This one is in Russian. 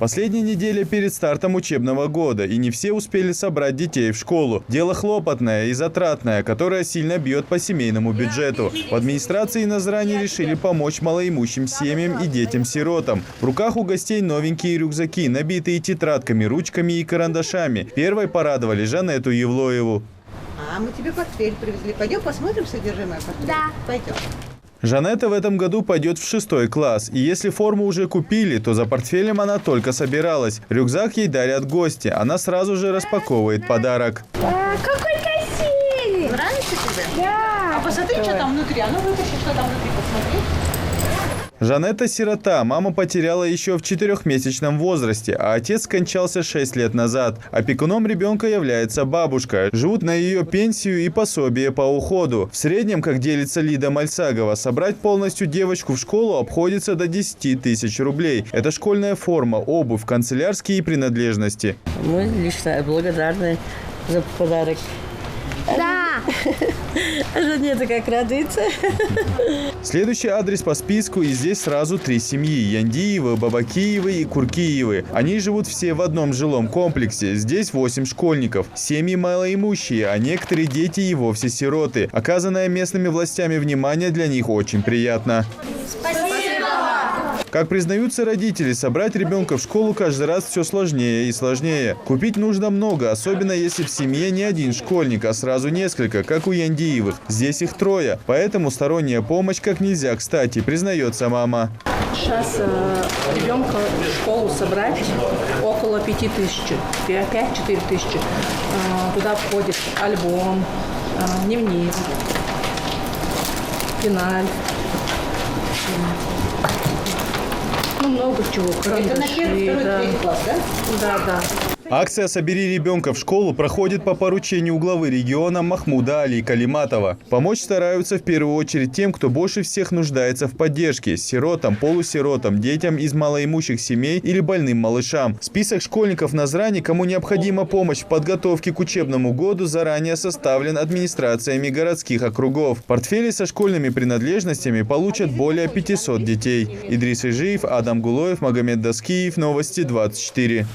Последняя неделя перед стартом учебного года, и не все успели собрать детей в школу. Дело хлопотное и затратное, которое сильно бьет по семейному бюджету. В администрации Назрани решили помочь малоимущим семьям и детям-сиротам. В руках у гостей новенькие рюкзаки, набитые тетрадками, ручками и карандашами. Первой порадовали Жанетту Евлоеву. А мы тебе портфель привезли. Пойдем посмотрим содержимое портфеля? Да. Пойдем. Жанетта в этом году пойдет в 6 класс. И если форму уже купили, то за портфелем она только собиралась. Рюкзак ей дарят гости. Она сразу же распаковывает подарок. Какой красивый! Нравится тебе? Да! А посмотри, что там внутри. А ну вытащи, что там внутри, посмотри. Жанетта сирота. Мама потеряла еще в 4-месячном возрасте, а отец скончался 6 лет назад. Опекуном ребенка является бабушка. Живут на ее пенсию и пособие по уходу. В среднем, как делится Лида Мальсагова, собрать полностью девочку в школу обходится до 10 тысяч рублей. Это школьная форма, обувь, канцелярские принадлежности. Мы лично благодарны за подарок. Да! Жанетта как радуется. Следующий адрес по списку, и здесь сразу 3 семьи – Яндиевы, Бабакиевы и Куркиевы. Они живут все в одном жилом комплексе. Здесь 8 школьников. Семьи малоимущие, а некоторые дети и вовсе сироты. Оказанное местными властями внимание для них очень приятно. Как признаются родители, собрать ребенка в школу каждый раз все сложнее и сложнее. Купить нужно много, особенно если в семье не один школьник, а сразу несколько, как у Яндиевых. Здесь их 3, поэтому сторонняя помощь как нельзя кстати, признается мама. Сейчас ребенка в школу собрать около 5000, 5-4 тысячи. Туда входит альбом, дневник, пеналь. Ну, много чего. Это на первый, второй, третий класс, да? Да. Акция «Собери ребенка в школу» проходит по поручению главы региона Махмуда Али Калиматова. Помочь стараются в первую очередь тем, кто больше всех нуждается в поддержке – сиротам, полусиротам, детям из малоимущих семей или больным малышам. Список школьников Назрани, кому необходима помощь в подготовке к учебному году, заранее составлен администрациями городских округов. Портфели со школьными принадлежностями получат более 500 детей. Идрис Ижиев, Адам Гулоев, Магомед Даскиев. Новости 24.